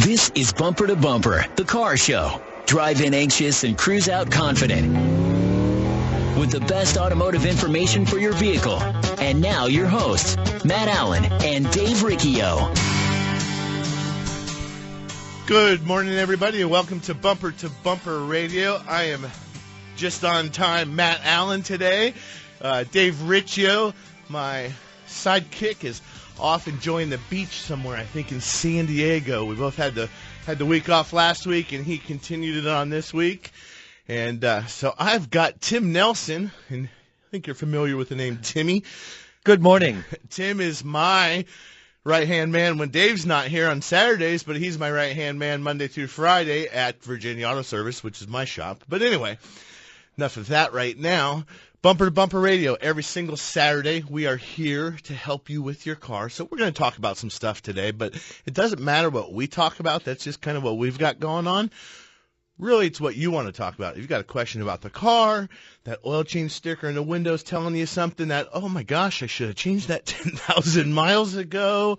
This is Bumper to Bumper, the car show. Drive in anxious and cruise out confident. With the best automotive information for your vehicle. And now your hosts, Matt Allen and Dave Riccio. Good morning, everybody, and welcome to Bumper Radio. I am just on time, Matt Allen today. Dave Riccio, my sidekick, is off enjoying the beach somewhere, I think in San Diego. We both had the week off last week, and he continued it on this week. And so I've got Tim Nelson, and I think you're familiar with the name Timmy. Good morning. Tim is my right-hand man when Dave's not here on Saturdays, but he's my right-hand man Monday through Friday at Virginia Auto Service, which is my shop. But anyway, enough of that right now. Bumper to Bumper Radio, every single Saturday, we are here to help you with your car. So we're going to talk about some stuff today, but it doesn't matter what we talk about. That's just kind of what we've got going on. Really, it's what you want to talk about. If you've got a question about the car, that oil change sticker in the window's telling you something that, oh my gosh, I should have changed that 10,000 miles ago.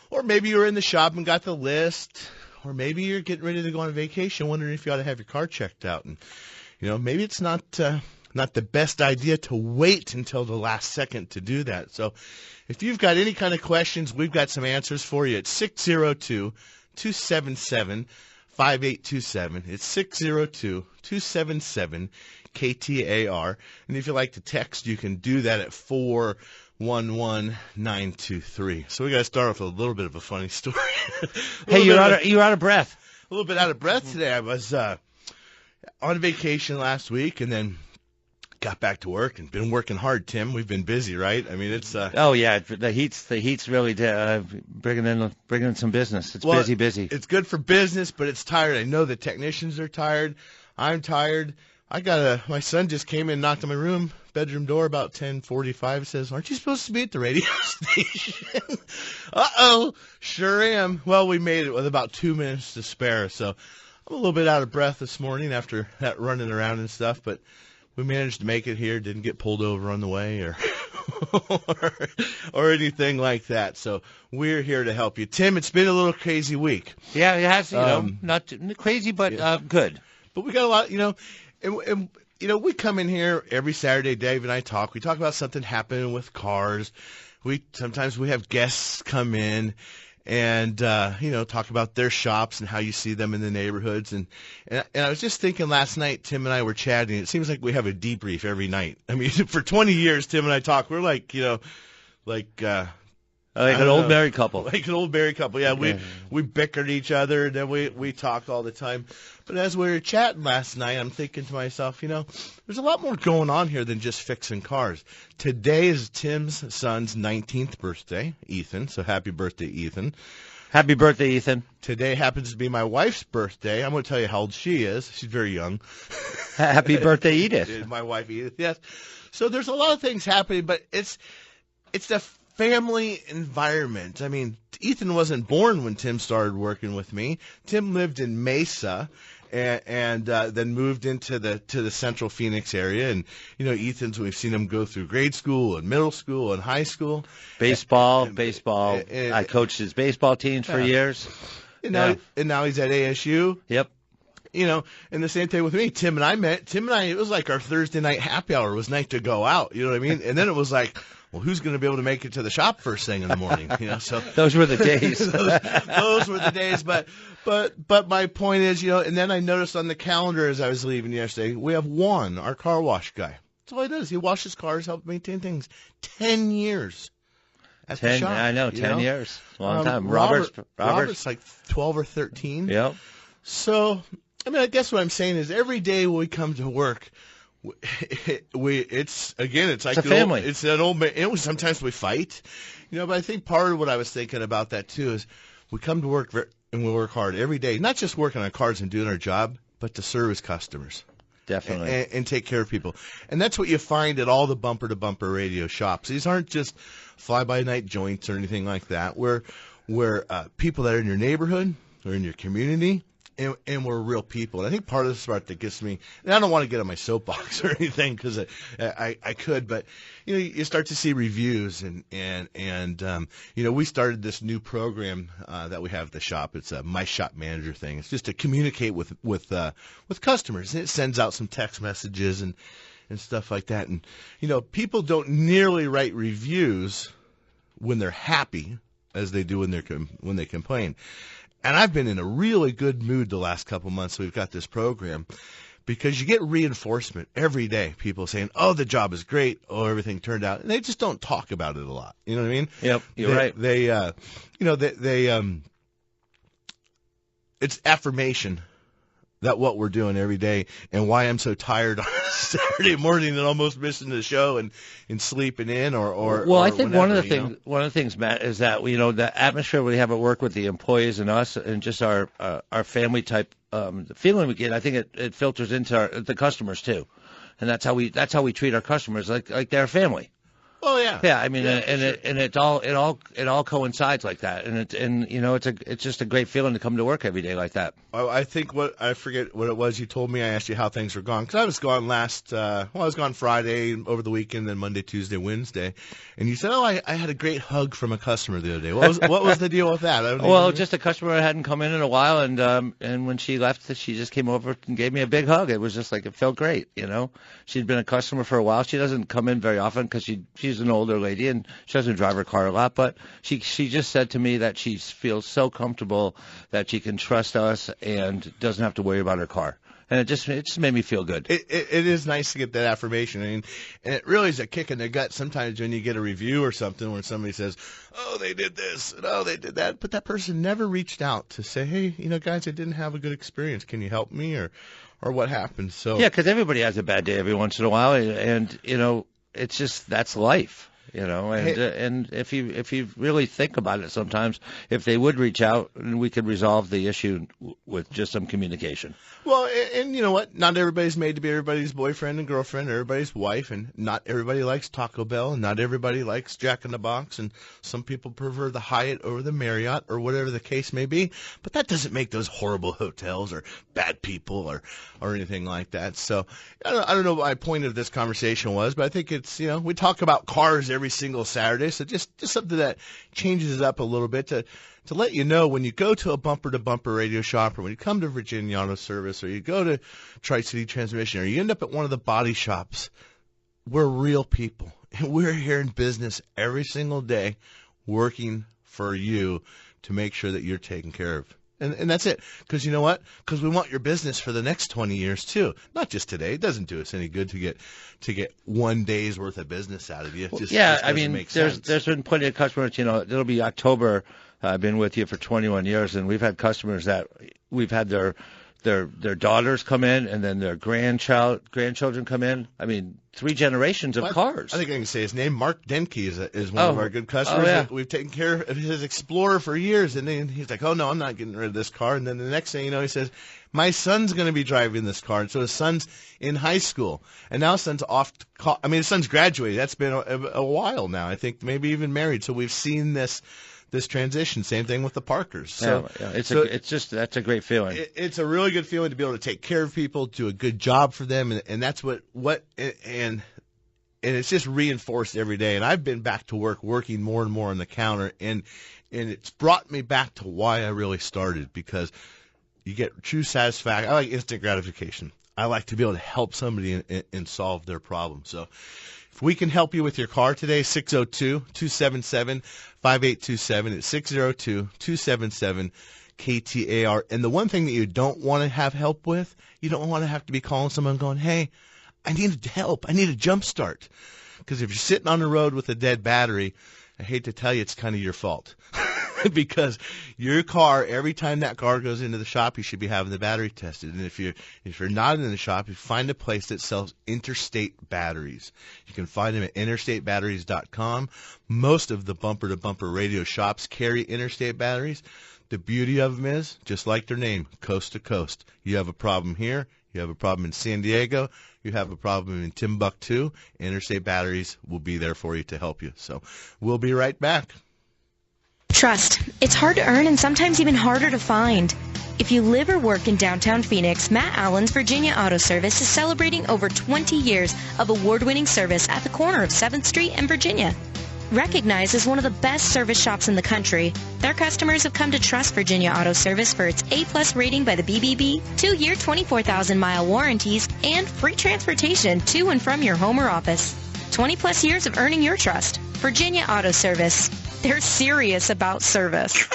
Or maybe you were in the shop and got the list. Or maybe you're getting ready to go on vacation, wondering if you ought to have your car checked out. And, you know, maybe it's not the best idea to wait until the last second to do that. So if you've got any kind of questions, we've got some answers for you at 602-277-5827. It's 602-277-KTAR. And if you like to text, you can do that at 411923. So we got to start off with a little bit of a funny story. Hey, you're out of breath. A little bit out of breath today. I was on vacation last week and then got back to work and been working hard, Tim. We've been busy, right? I mean, it's oh yeah, the heat's really bringing in some business. It's busy. It's good for business, but it's tired. I know the technicians are tired. I'm tired. My son just came in, knocked on my bedroom door about 10:45. Says, "Aren't you supposed to be at the radio station?" Uh-oh, sure am. Well, we made it with about 2 minutes to spare, so I'm a little bit out of breath this morning after that running around and stuff, but we managed to make it here, didn't get pulled over on the way or or anything like that. So we're here to help you. Tim, it's been a little crazy week. Yeah, it has, not crazy, but good. But we got a lot, and we come in here every Saturday, Dave and I talk. We talk about something happening with cars. Sometimes we have guests come in and talk about their shops and how you see them in the neighborhoods. And I was just thinking last night, Tim and I were chatting. It seems like we have a debrief every night. I mean, for 20 years, Tim and I talk. We're like an old married couple. Like an old married couple. Yeah, we bickered each other, and then we talk all the time. But as we were chatting last night, I'm thinking to myself, there's a lot more going on here than just fixing cars. Today is Tim's son's 19th birthday, Ethan. So happy birthday, Ethan. Happy birthday, Ethan. Today happens to be my wife's birthday. I'm going to tell you how old she is. She's very young. Happy birthday, Edith. My wife, Edith, yes. So there's a lot of things happening, but it's the family environment. I mean, Ethan wasn't born when Tim started working with me. Tim lived in Mesa and then moved into the central Phoenix area. And, we've seen him go through grade school and middle school and high school. Baseball. I coached his baseball teams for years. And now he's at ASU. Yep. And the same thing with me. Tim and I, it was like our Thursday night happy hour. It was night to go out. You know what I mean? And then it was like, well, who's going to be able to make it to the shop first thing in the morning? So those were the days. those were the days. But my point is, and then I noticed on the calendar as I was leaving yesterday, we have Juan, our car wash guy. That's all he does. He washes cars, helps maintain things. 10 years at the shop. I know, 10 years. A long time. Robert's like 12 or 13. Yep. So, I guess what I'm saying is every day when we come to work, it's like a family. It's an old man. Sometimes we fight, but I think part of what I was thinking about that too is we come to work and we work hard every day, not just working on cars and doing our job, but to service customers. Definitely. And take care of people. And that's what you find at all the Bumper to Bumper radio shops. These aren't just fly-by-night joints or anything like that. We're people that are in your neighborhood or in your community, and we're real people. And I think part of the part that gets me, and I don't want to get on my soapbox or anything because I could, but you start to see reviews and we started this new program that we have at the shop. It's a My Shop Manager thing. It's just to communicate with customers. And it sends out some text messages and stuff like that. And people don't nearly write reviews when they're happy as they do when they complain. And I've been in a really good mood the last couple months. We've got this program because you get reinforcement every day. People saying, "Oh, the job is great. Oh, everything turned out." And they just don't talk about it a lot. You know what I mean? Yep, you're right. It's affirmation that what we're doing every day and why I'm so tired on Saturday morning and almost missing the show and sleeping in or I think whenever, one of the things, Matt, is that the atmosphere we have at work with the employees and us and just our family type feeling we get. I think it filters into the customers too, and that's how we treat our customers like they're family. Oh yeah. Yeah, I mean, it all coincides like that, and it's just a great feeling to come to work every day like that. I think I forget what it was you told me. I asked you how things were going because I was gone I was gone Friday over the weekend, then Monday, Tuesday, Wednesday, and you said, I had a great hug from a customer the other day. What was the deal with that? Well, just a customer hadn't come in a while, and when she left, she just came over and gave me a big hug. It was just like it felt great. She'd been a customer for a while. She doesn't come in very often because she's an older lady and she doesn't drive her car a lot, but she just said to me that she feels so comfortable that she can trust us and doesn't have to worry about her car. And it just made me feel good. It is nice to get that affirmation. I mean, and it really is a kick in the gut sometimes when you get a review or something where somebody says, "Oh, they did this," and "Oh, they did that," but that person never reached out to say, "Hey, guys, I didn't have a good experience. Can you help me?" or what happened. So yeah, because everybody has a bad day every once in a while, and it's just that's life. And if you really think about it, sometimes if they would reach out, we could resolve the issue with just some communication. Well, and you know what? Not everybody's made to be everybody's boyfriend and girlfriend, everybody's wife, and not everybody likes Taco Bell, and not everybody likes Jack in the Box, and some people prefer the Hyatt over the Marriott or whatever the case may be. But that doesn't make those horrible hotels or bad people or anything like that. So I don't know what my point of this conversation was, but I think it's we talk about cars every single Saturday, so just something that changes it up a little bit to let you know when you go to a bumper-to-bumper radio shop or when you come to Virginia Auto Service or you go to Tri-City Transmission or you end up at one of the body shops, we're real people. And we're here in business every single day working for you to make sure that you're taken care of. And that's it. Because you know what? Because we want your business for the next 20 years too. Not just today. It doesn't do us any good to get one day's worth of business out of you. I mean, there's been plenty of customers. It'll be October. I've been with you for 21 years, and we've had customers that we've had their daughters come in, and then their grandchildren come in. I mean, 3 generations of cars. I think I can say his name. Mark Denke is one of our good customers. Oh, yeah. We've taken care of his Explorer for years, and then he's like, "Oh no, I'm not getting rid of this car." And then the next thing you know, he says, "My son's going to be driving this car." And so his son's in high school, and now his son's off. His son's graduated. That's been a while now. I think maybe even married. So we've seen this transition. Same thing with the Parkers. So, that's a great feeling. It's a really good feeling to be able to take care of people, do a good job for them, and that's what and it's just reinforced every day. And I've been back to work, working more and more on the counter, and it's brought me back to why I really started, because you get true satisfaction. I like instant gratification. I like to be able to help somebody and solve their problem. So if we can help you with your car today, 602-277-5827. It's 602-277-KTAR. And the one thing that you don't want to have help with, you don't want to have to be calling someone going, "Hey, I need help. I need a jump start." Because if you're sitting on the road with a dead battery, I hate to tell you, it's kind of your fault. Because your car, every time that car goes into the shop, you should be having the battery tested. And if you're not in the shop, you find a place that sells Interstate Batteries. You can find them at interstatebatteries.com. Most of the bumper-to-bumper radio shops carry Interstate Batteries. The beauty of them is, just like their name, coast to coast. You have a problem here, you have a problem in San Diego, you have a problem in Timbuktu, Interstate Batteries will be there for you to help you. So we'll be right back. Trust. It's hard to earn and sometimes even harder to find. If you live or work in downtown Phoenix, Matt Allen's Virginia Auto Service is celebrating over 20 years of award-winning service at the corner of 7th Street and Virginia. Recognized as one of the best service shops in the country, their customers have come to trust Virginia Auto Service for its A+ rating by the BBB, 2-year 24,000-mile warranties, and free transportation to and from your home or office. 20+ years of earning your trust. Virginia Auto Service. They're serious about service.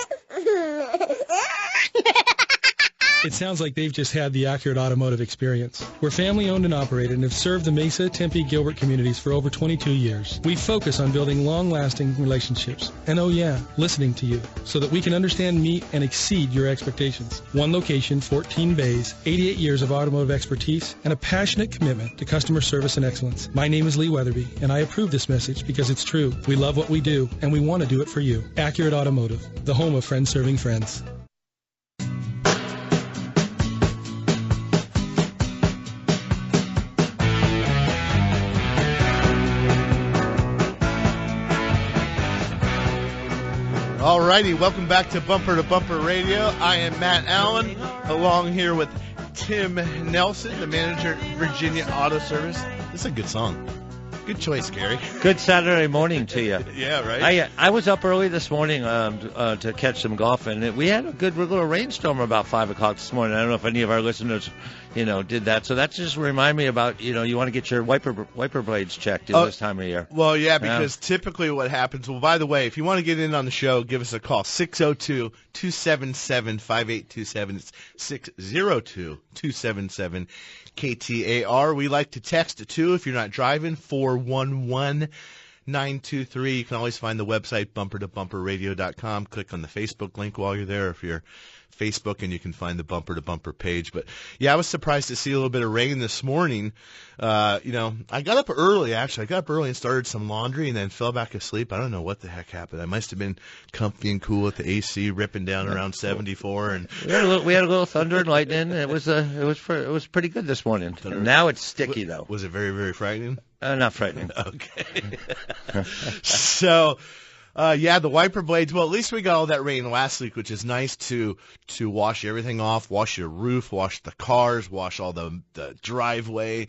It sounds like they've just had the accurate automotive experience. We're family-owned and operated and have served the Mesa, Tempe, Gilbert communities for over 22 years. We focus on building long-lasting relationships. And oh yeah, listening to you so that we can understand, meet, and exceed your expectations. One location, 14 bays, 88 years of automotive expertise, and a passionate commitment to customer service and excellence. My name is Lee Weatherby, and I approve this message because it's true. We love what we do, and we want to do it for you. Accurate Automotive, the home of friends serving friends. Alrighty, welcome back to Bumper Radio. I am Matt Allen, along here with Tim Nelson, the manager at Virginia Auto Service. This is a good song. Good choice, Gary. Good Saturday morning to you. Yeah, right? I was up early this morning to catch some golf, and we had a good little rainstorm about 5 o'clock this morning. I don't know if any of our listeners, did that. So that just reminded me about, you want to get your wiper blades checked this time of year. Well, yeah, because typically what happens, well, by the way, if you want to get in on the show, give us a call, 602-277-5827. It's 602-277 KTAR. We like to text it too if you're not driving, 411-923. You can always find the website, bumpertobumperradio.com. Click on the Facebook link while you're there if you're Facebook, and you can find the Bumper to Bumper page. But yeah, I was surprised to see a little bit of rain this morning. I got up early, actually. I got up early and started some laundry and then fell back asleep. I don't know what the heck happened. I must have been comfy and cool with the AC ripping down around 74. And we had a little thunder and lightning. It was pretty good this morning. Now it's sticky though. Was it very, very frightening? Not frightening. Okay. So. The wiper blades, well, at least we got all that rain last week, which is nice to wash everything off, wash your roof, wash the cars, wash all the driveway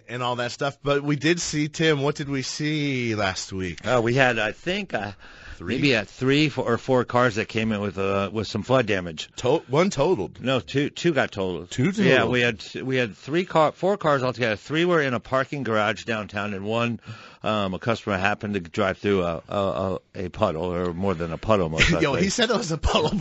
and all that stuff. But we did see, Tim, what did we see last week? We had, I think, maybe 3 or 4 cars that came in with some flood damage. One totaled. No, two got totaled. 2 totaled. Yeah, we had 4 cars altogether. 3 were in a parking garage downtown, and one a customer happened to drive through a puddle, or more than a puddle, most likely. He said it was a puddle,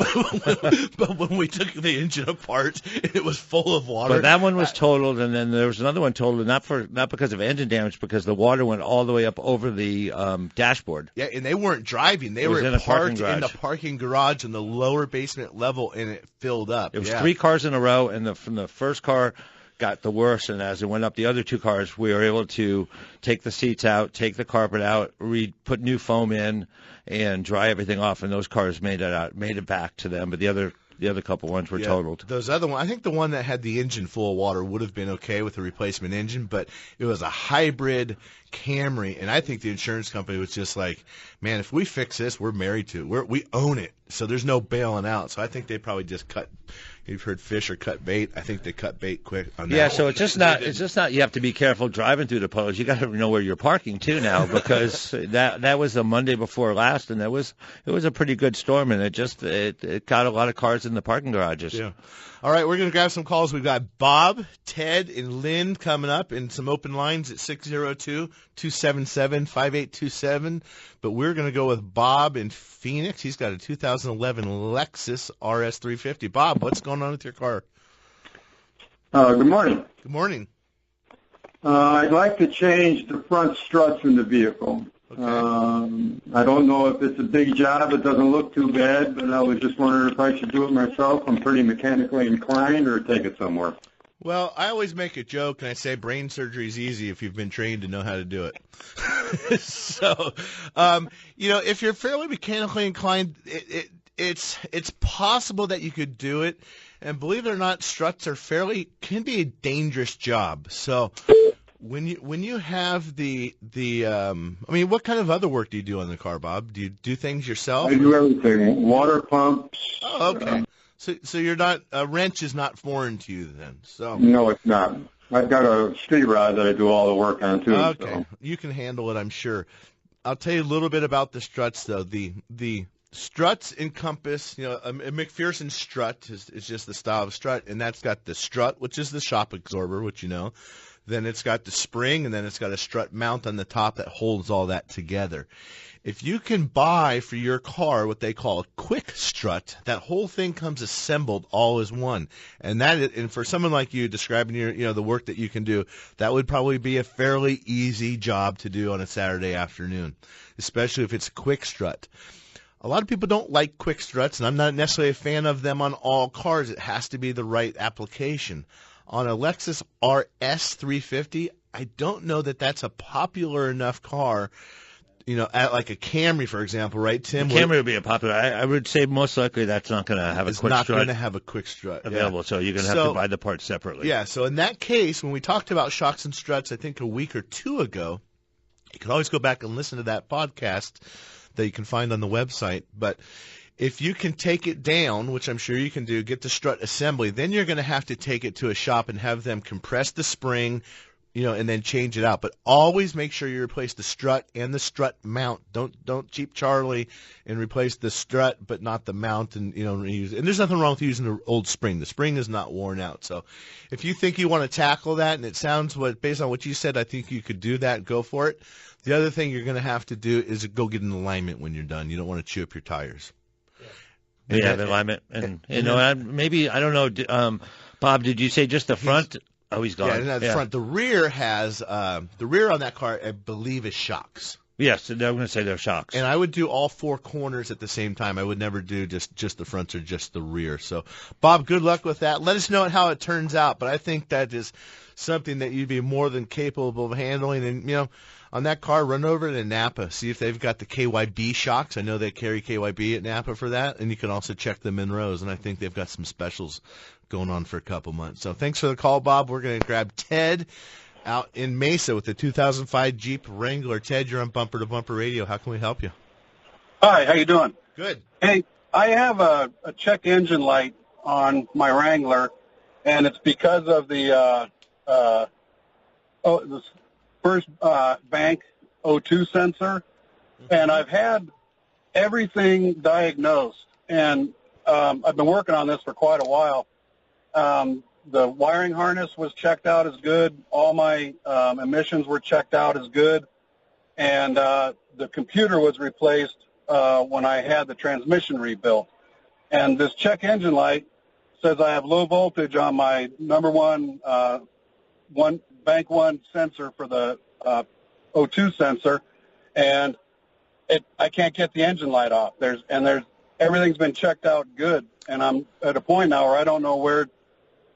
but when we took the engine apart, it was full of water. But that one was totaled, and then there was another one totaled, not because of engine damage, because the water went all the way up over the dashboard. Yeah, and they weren't driving. They were parked in the parking garage in the lower basement level, and it filled up. It was 3 cars in a row, and from the first car got the worst, and as it went up the other 2 cars, we were able to take the seats out, take the carpet out, put new foam in, and dry everything off, and those cars made it back to them, but the other couple ones were totaled. Those other ones, I think the one that had the engine full of water would have been okay with a replacement engine, but it was a hybrid Camry, and I think the insurance company was just like, man, if we fix this, we're married to it. We own it, so there's no bailing out. So I think they probably just cut. You've heard fish or cut bait. I think they cut bait quick on that. Yeah, so it's just not. You have to be careful driving through the puddles. You got to know where you're parking too now, because that was the Monday before last, and it was a pretty good storm, and it got a lot of cars in the parking garages. Yeah. All right, we're going to grab some calls. We've got Bob, Ted, and Lynn coming up, and some open lines at 602-277-5827. But we're going to go with Bob in Phoenix. He's got a 2011 Lexus RS350. Bob, what's going on with your car? Good morning. Good morning. I'd like to change the front struts in the vehicle. Okay. I don't know if it's a big job. It doesn't look too bad, but I was just wondering if I should do it myself. I'm pretty mechanically inclined, or take it somewhere. Well, I always make a joke, and I say brain surgery is easy if you've been trained to know how to do it. So, if you're fairly mechanically inclined, it's possible that you could do it. And believe it or not, struts can be a dangerous job. So when you have what kind of other work do you do on the car, Bob? Do you do things yourself? I do everything. Water pumps. Oh, okay. So you're not, a wrench is not foreign to you then. So No, it's not. I've got a street rod that I do all the work on too. okay, So. you can handle it, I'm sure. I'll tell you a little bit about the struts though. The struts encompass, a McPherson strut is just the style of strut, and that's got the strut, which is the shock absorber, which you know. Then it's got the spring, and then it's got a strut mount on the top that holds all that together. If you can buy for your car what they call a quick strut, that whole thing comes assembled all as one. And for someone like you describing the work that you can do, that would probably be a fairly easy job to do on a Saturday afternoon, especially if it's a quick strut. A lot of people don't like quick struts, and I'm not necessarily a fan of them on all cars. It has to be the right application. On a Lexus RS350, I don't know that that's a popular enough car, at like a Camry, for example, right, Tim? The Camry would be a popular. I would say most likely that's not going to have a quick strut. It's not going to have a quick strut available, so you're going to have to buy the parts separately. Yeah, so in that case, when we talked about shocks and struts, I think a week or two ago, you can always go back and listen to that podcast that you can find on the website. But if you can take it down, which I'm sure you can do, get the strut assembly, then you're going to have to take it to a shop and have them compress the spring, and then change it out. But always make sure you replace the strut and the strut mount. Don't cheap Charlie and replace the strut but not the mount, and reuse. And there's nothing wrong with using the old spring. The spring is not worn out. So if you think you want to tackle that, and it sounds based on what you said, I think you could do that. Go for it. The other thing you're going to have to do is go get an alignment when you're done. You don't want to chew up your tires. Yeah, the alignment, and maybe I don't know. Bob, did you say just the front? Oh, he's gone. Yeah, the front. The rear has the rear on that car, I believe, is shocks. Yes, I'm going to say they're shocks. And I would do all four corners at the same time. I would never do just the fronts or just the rear. So, Bob, good luck with that. Let us know how it turns out. But I think that is something that you'd be more than capable of handling. And on that car, run over to Napa. See if they've got the KYB shocks. I know they carry KYB at Napa for that. And you can also check the Monroes. And I think they've got some specials going on for a couple months. So thanks for the call, Bob. We're going to grab Ted out in Mesa with the 2005 Jeep Wrangler. Ted, you're on Bumper to Bumper Radio. How can we help you? Hi, how you doing? Good. Hey, I have a check engine light on my Wrangler, and it's because of the first bank O2 sensor, and I've had everything diagnosed, and I've been working on this for quite a while. The wiring harness was checked out as good. All my emissions were checked out as good, and the computer was replaced when I had the transmission rebuilt. And this check engine light says I have low voltage on my number one bank one sensor for the O2 sensor, and I can't get the engine light off. Everything's been checked out good, and I'm at a point now where I don't know where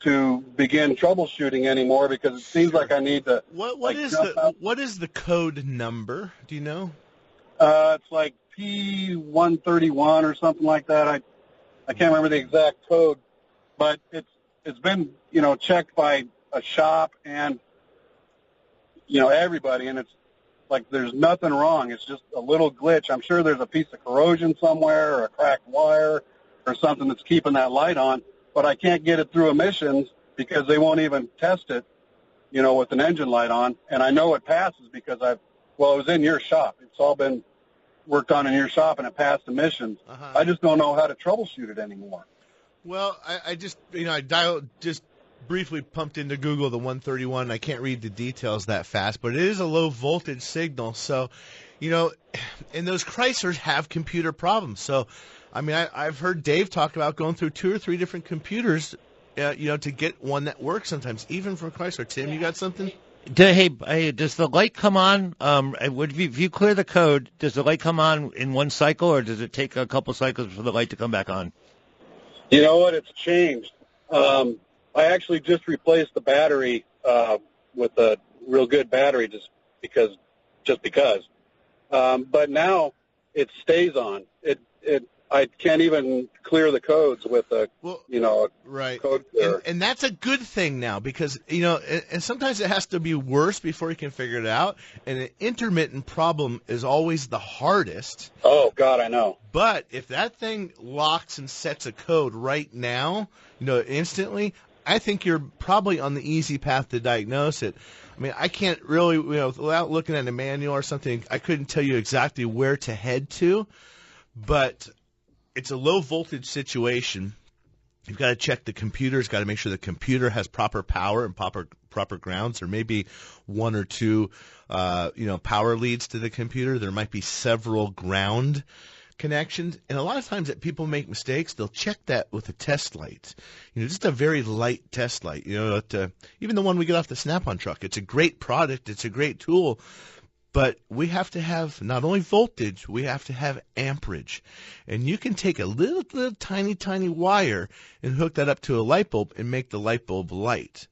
to begin troubleshooting anymore because it seems like I need to. What is the code number? Do you know? It's like P131 or something like that. I can't remember the exact code, but it's been checked by a shop and everybody, and it's like there's nothing wrong. It's just a little glitch. I'm sure there's a piece of corrosion somewhere or a cracked wire or something that's keeping that light on, but I can't get it through emissions because they won't even test it, with an engine light on. And I know it passes because it was in your shop. It's all been worked on in your shop, and it passed emissions. Uh-huh. I just don't know how to troubleshoot it anymore. Well, I just, just briefly pumped into Google the 131. I can't read the details that fast, but it is a low voltage signal. So, and those Chryslers have computer problems. So, I've heard Dave talk about going through 2 or 3 different computers, to get one that works sometimes, even from Chrysler. Tim, you got something? Hey, does the light come on? If you clear the code, does the light come on in one cycle, or does it take a couple cycles for the light to come back on? You know what? It's changed. I actually just replaced the battery with a real good battery just because. But now it stays on. I can't even clear the codes with a right. code clearer. And that's a good thing now because, and sometimes it has to be worse before you can figure it out. And an intermittent problem is always the hardest. Oh, God, I know. But if that thing locks and sets a code right now, instantly, I think you're probably on the easy path to diagnose it. I mean, I can't really, without looking at a manual or something, I couldn't tell you exactly where to head to. But it's a low voltage situation. You've got to check the computers, got to make sure the computer has proper power and proper grounds. There may be one or two, power leads to the computer. There might be several ground connections. And a lot of times that people make mistakes, they'll check that with a test light. Just a very light test light. Even the one we get off the Snap-on truck. It's a great product. It's a great tool. But we have to have not only voltage, we have to have amperage. And you can take a little tiny wire and hook that up to a light bulb and make the light bulb light.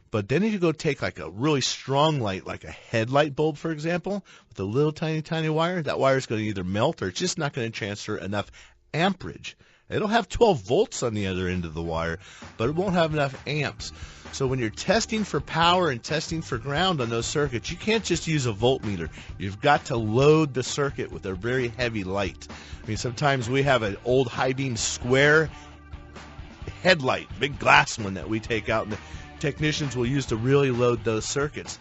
But then if you go take like a really strong light, like a headlight bulb, for example, with a little tiny wire, that wire is going to either melt or it's just not going to transfer enough amperage. It'll have 12 volts on the other end of the wire, but it won't have enough amps. So when you're testing for power and testing for ground on those circuits, you can't just use a voltmeter. You've got to load the circuit with a very heavy light. I mean, sometimes we have an old high beam square headlight, big glass one that we take out, and the technicians will use to really load those circuits.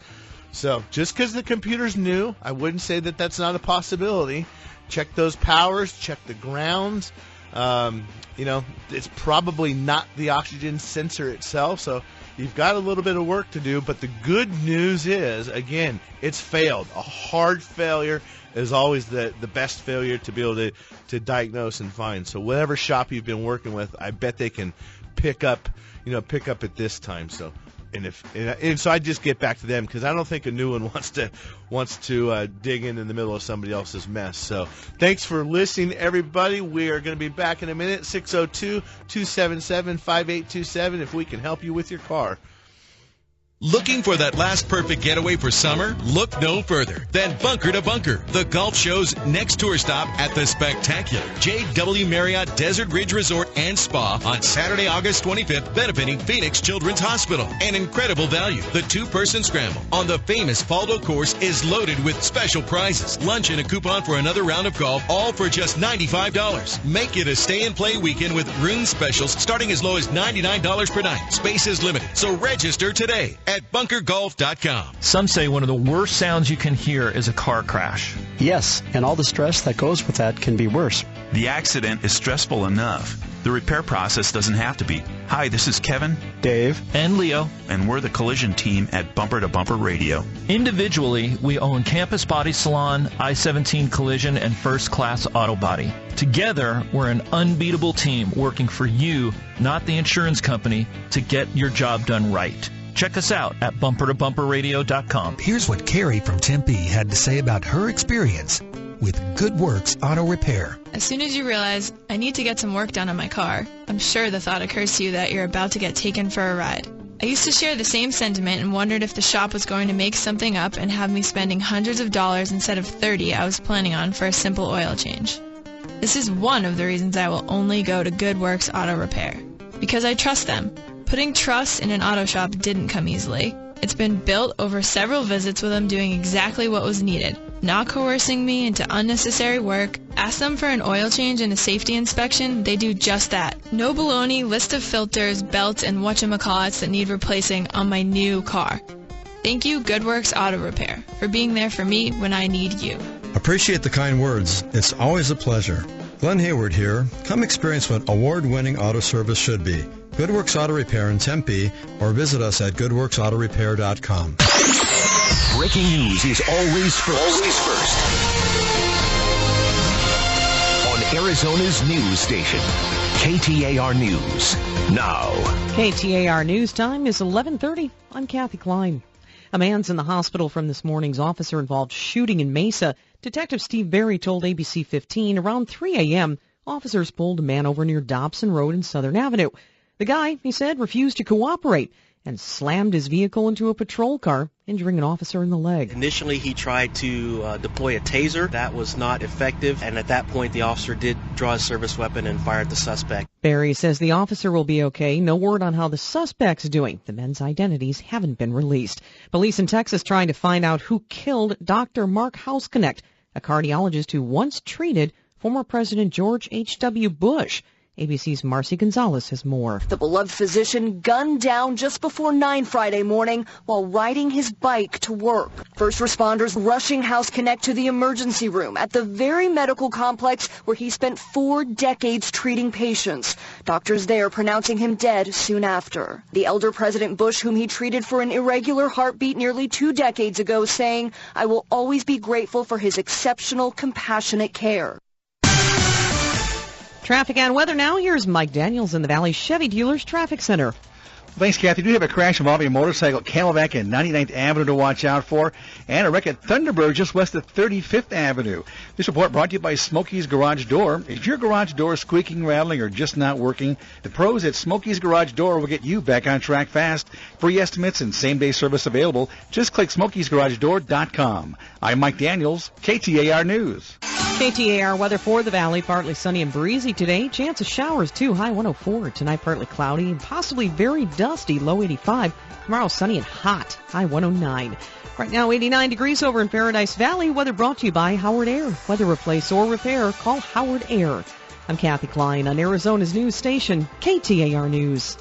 So just because the computer's new, I wouldn't say that that's not a possibility. Check those powers, check the grounds. It's probably not the oxygen sensor itself, so you've got a little bit of work to do, but the good news is, again, it's failed. A hard failure is always the best failure to be able to diagnose and find. So whatever shop you've been working with, I bet they can pick up at this time. So so I just get back to them because I don't think a new one wants to dig in the middle of somebody else's mess. So thanks for listening, everybody. We are going to be back in a minute. 602-277-5827 if we can help you with your car. Looking for that last perfect getaway for summer? Look no further than Bunker to Bunker, the golf show's next tour stop at the spectacular J.W. Marriott Desert Ridge Resort and Spa on Saturday, August 25th, benefiting Phoenix Children's Hospital. An incredible value. The two-person scramble on the famous Faldo course is loaded with special prizes, lunch and a coupon for another round of golf, all for just $95. Make it a stay-and-play weekend with room specials starting as low as $99 per night. Space is limited, so register today at bunkergolf.com. Some say one of the worst sounds you can hear is a car crash. Yes, and all the stress that goes with that can be worse. The accident is stressful enough. The repair process doesn't have to be. Hi, this is Kevin, Dave, and Leo, and we're the collision team at Bumper to Bumper Radio. Individually, we own Campus Body Salon, I-17 Collision, and First Class Auto Body. Together, we're an unbeatable team working for you, not the insurance company, to get your job done right. Check us out at bumpertobumperradio.com. Here's what Carrie from Tempe had to say about her experience with Good Works Auto Repair. As soon as you realize, I need to get some work done on my car, I'm sure the thought occurs to you that you're about to get taken for a ride. I used to share the same sentiment and wondered if the shop was going to make something up and have me spending hundreds of dollars instead of $30 I was planning on for a simple oil change. This is one of the reasons I will only go to Good Works Auto Repair. Because I trust them. Putting trust in an auto shop didn't come easily. It's been built over several visits with them doing exactly what was needed, not coercing me into unnecessary work. Ask them for an oil change and a safety inspection, they do just that. No baloney, list of filters, belts, and whatchamacallits that need replacing on my new car. Thank you, Good Works Auto Repair, for being there for me when I need you. Appreciate the kind words. It's always a pleasure. Glenn Hayward here. Come experience what award-winning auto service should be. Good Works Auto Repair in Tempe, or visit us at goodworksautorepair.com. Breaking news is always first. On Arizona's news station, KTAR News. Now. KTAR News time is 11:30. I'm Kathy Klein. A man's in the hospital from this morning's officer-involved shooting in Mesa. Detective Steve Berry told ABC 15 around 3 a.m., officers pulled a man over near Dobson Road and Southern Avenue. The guy, he said, refused to cooperate and slammed his vehicle into a patrol car, injuring an officer in the leg. Initially, he tried to deploy a taser. That was not effective, and at that point, the officer did draw his service weapon and fire at the suspect. Barry says the officer will be okay. No word on how the suspect's doing. The men's identities haven't been released. Police in Texas trying to find out who killed Dr. Mark Hausknecht, a cardiologist who once treated former President George H.W. Bush. ABC's Marcy Gonzalez has more. The beloved physician gunned down just before 9 Friday morning while riding his bike to work. First responders rushing Hausknecht to the emergency room at the very medical complex where he spent 4 decades treating patients. Doctors there pronouncing him dead soon after. The elder President Bush, whom he treated for an irregular heartbeat nearly 2 decades ago, saying, "I will always be grateful for his exceptional, compassionate care." Traffic and weather now. Here's Mike Daniels in the Valley Chevy Dealers Traffic Center. Thanks, Kathy. We do have a crash involving a motorcycle at Camelback and 99th Avenue to watch out for, and a wreck at Thunderbird just west of 35th Avenue. This report brought to you by Smokey's Garage Door. If your garage door is squeaking, rattling, or just not working, the pros at Smokey's Garage Door will get you back on track fast. Free estimates and same-day service available. Just click Smokey'sGarageDoor.com. I'm Mike Daniels, KTAR News. KTAR weather for the Valley. Partly sunny and breezy today. Chance of showers, too. High 104. Tonight, partly cloudy and possibly very dusty. Low 85. Tomorrow, sunny and hot. High 109. Right now, 89 degrees over in Paradise Valley. Weather brought to you by Howard Air. Weather replace or repair, call Howard Air. I'm Kathy Klein on Arizona's news station, KTAR News.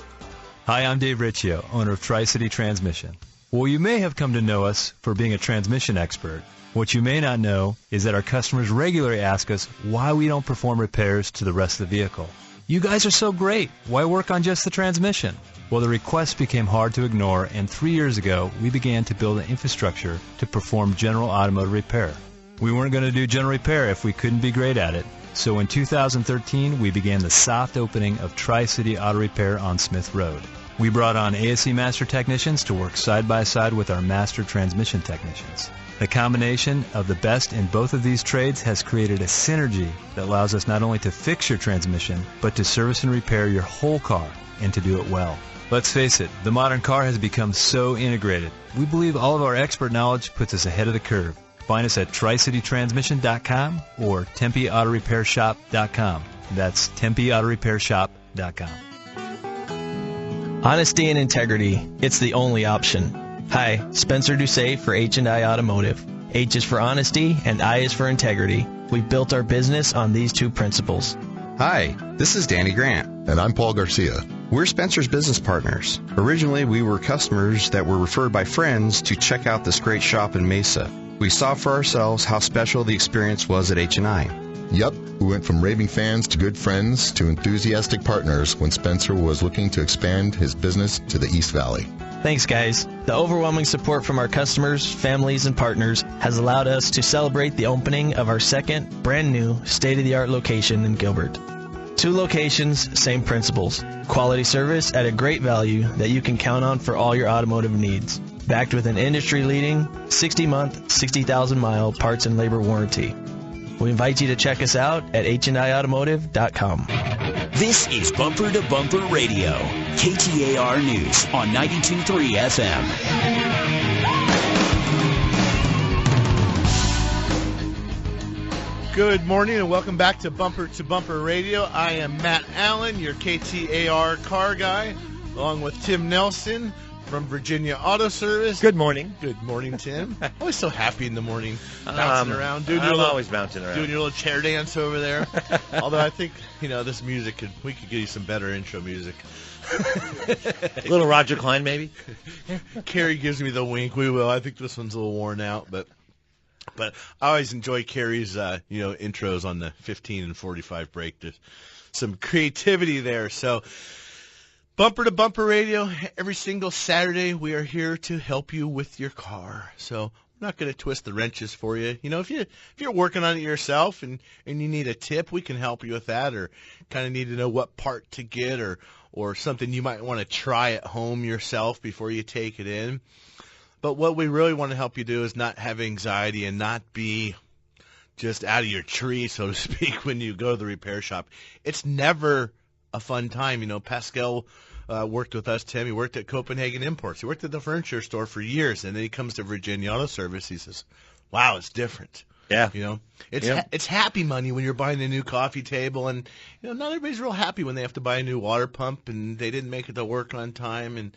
Hi, I'm Dave Riccio, owner of Tri-City Transmission. Well, you may have come to know us for being a transmission expert. What you may not know is that our customers regularly ask us why we don't perform repairs to the rest of the vehicle. You guys are so great. Why work on just the transmission? Well, the requests became hard to ignore, and 3 years ago, we began to build an infrastructure to perform general automotive repair. We weren't going to do general repair if we couldn't be great at it. So in 2013, we began the soft opening of Tri-City Auto Repair on Smith Road. We brought on ASE Master Technicians to work side by side with our Master Transmission Technicians. The combination of the best in both of these trades has created a synergy that allows us not only to fix your transmission, but to service and repair your whole car, and to do it well. Let's face it, the modern car has become so integrated. We believe all of our expert knowledge puts us ahead of the curve. Find us at TricityTransmission.com or TempeAutoRepairShop.com. That's TempeAutoRepairShop.com. Honesty and integrity, it's the only option. Hi, Spencer Doucet for H&I Automotive. H is for honesty and I is for integrity. We've built our business on these two principles. Hi, this is Danny Grant. And I'm Paul Garcia. We're Spencer's business partners. Originally, we were customers that were referred by friends to check out this great shop in Mesa. We saw for ourselves how special the experience was at H&I. Yep, we went from raving fans to good friends to enthusiastic partners when Spencer was looking to expand his business to the East Valley. Thanks, guys. The overwhelming support from our customers, families, and partners has allowed us to celebrate the opening of our second, brand new, state-of-the-art location in Gilbert. 2 locations, same principles. Quality service at a great value that you can count on for all your automotive needs. Backed with an industry-leading 60-month, 60,000-mile parts and labor warranty. We invite you to check us out at HNIAutomotive.com. This is Bumper to Bumper Radio, KTAR News on 92.3 FM. Good morning and welcome back to Bumper Radio. I am Matt Allen, your KTAR car guy, along with Tim Nelson from Virginia Auto Service. Good morning. Good morning, Tim. Always so happy in the morning, bouncing around. Always bouncing around. Doing your little chair dance over there. Although I think, this music, we could get you some better intro music. A little Roger Clyne, maybe? Carrie gives me the wink. We will. I think this one's a little worn out, but I always enjoy Carrie's, intros on the 15 and 45 break. There's some creativity there. So, Bumper to Bumper Radio, every single Saturday we are here to help you with your car. So I'm not going to twist the wrenches for you. If you're working on it yourself and you need a tip, we can help you with that, or kind of need to know what part to get or something you might want to try at home yourself before you take it in. But what we really want to help you do is not have anxiety and not be just out of your tree, so to speak, when you go to the repair shop. It's never a fun time. Pascal worked with us, Tim. He worked at Copenhagen Imports. He worked at the furniture store for years, and then he comes to Virginia Auto Service. He says, wow, it's different. Yeah. It's happy money when you're buying a new coffee table, and not everybody's real happy when they have to buy a new water pump and they didn't make it to work on time and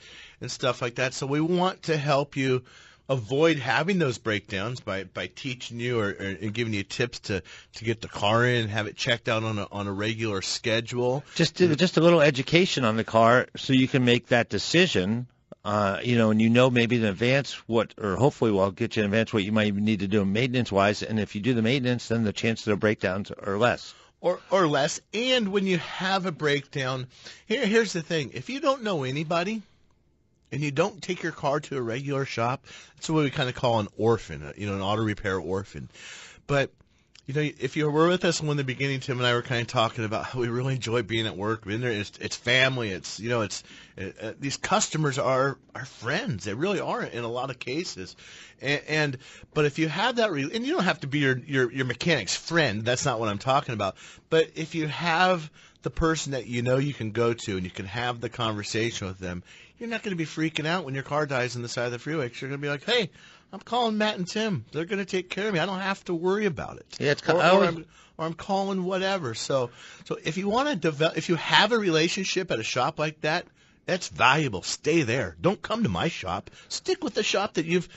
stuff like that. So we want to help you avoid having those breakdowns by teaching you or giving you tips to get the car in and have it checked out on a regular schedule. Just a little education on the car so you can make that decision. And maybe in advance hopefully we'll get you in advance what you might need to do maintenance-wise, and if you do the maintenance, then the chances of breakdowns are less. Or less, and when you have a breakdown, here's the thing. If you don't know anybody and you don't take your car to a regular shop, that's what we kind of call an orphan, an auto repair orphan. But if you were with us in the beginning, Tim and I were kind of talking about how we really enjoy being at work. Being there, it's family. These customers are our friends. They really are in a lot of cases. But if you have that, and you don't have to be your mechanic's friend. That's not what I'm talking about. But if you have the person that you can go to and you can have the conversation with them, you're not going to be freaking out when your car dies on the side of the freeway. 'Cause you're going to be like, hey, I'm calling Matt and Tim. They're going to take care of me. I don't have to worry about it. Yeah, or I'm calling whatever. So if you want to develop, if you have a relationship at a shop like that, that's valuable. Stay there. Don't come to my shop. Stick with the shop that you've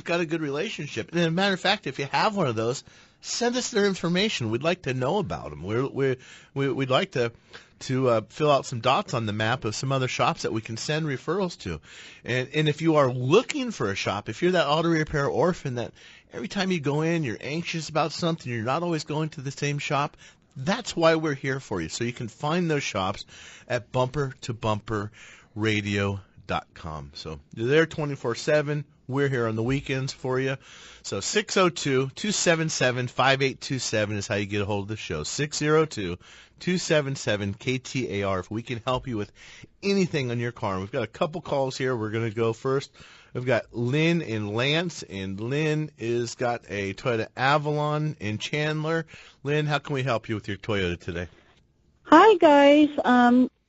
got a good relationship. And as a matter of fact, if you have one of those, send us their information. We'd like to know about them. We'd like to fill out some dots on the map of some other shops that we can send referrals to. And if you are looking for a shop, if you're that auto repair orphan that every time you go in, you're anxious about something, you're not always going to the same shop, that's why we're here for you. So you can find those shops at bumpertobumperradio.com. So you're there 24/7. We're here on the weekends for you. So 602-277-5827 is how you get a hold of the show. 602-277-KTAR if we can help you with anything on your car. And we've got a couple calls here. We're going to go first. We've got Lynn and Lance, and Lynn is got a Toyota Avalon in Chandler. Lynn, how can we help you with your Toyota today? Hi, guys.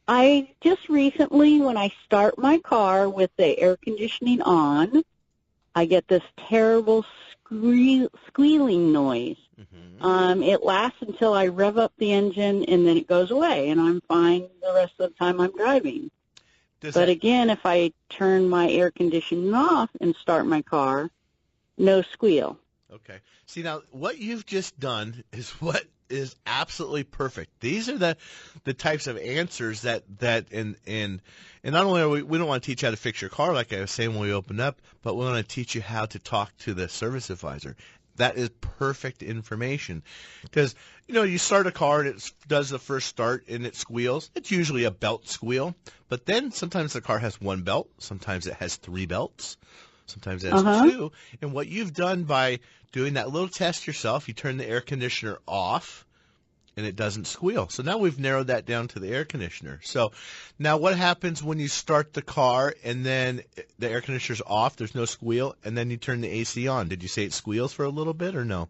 I just recently, when I start my car with the air conditioning on, I get this terrible squealing noise. Mm-hmm. It lasts until I rev up the engine, and then it goes away, and I'm fine the rest of the time I'm driving. Again, if I turn my air conditioning off and start my car, no squeal. Okay. See, now, what you've just done is what is absolutely perfect. These are the types of answers that and not only are we don't want to teach you how to fix your car like I was saying when we opened up, but we want to teach you how to talk to the service advisor. That is perfect information because you start a car and it does the first start and it squeals. It's usually a belt squeal, but then sometimes the car has one belt, sometimes it has three belts, sometimes it has two. And what you've done by doing that little test yourself, you turn the air conditioner off and it doesn't squeal. So now we've narrowed that down to the air conditioner. So now what happens when you start the car and then the air conditioner's off, there's no squeal, and then you turn the AC on? Did you say it squeals for a little bit or no?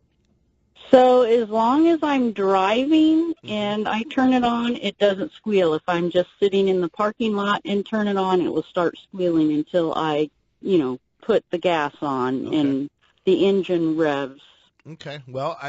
So as long as I'm driving and I turn it on, it doesn't squeal. If I'm just sitting in the parking lot and turn it on, it will start squealing until I, put the gas on and the engine revs. Okay. Well,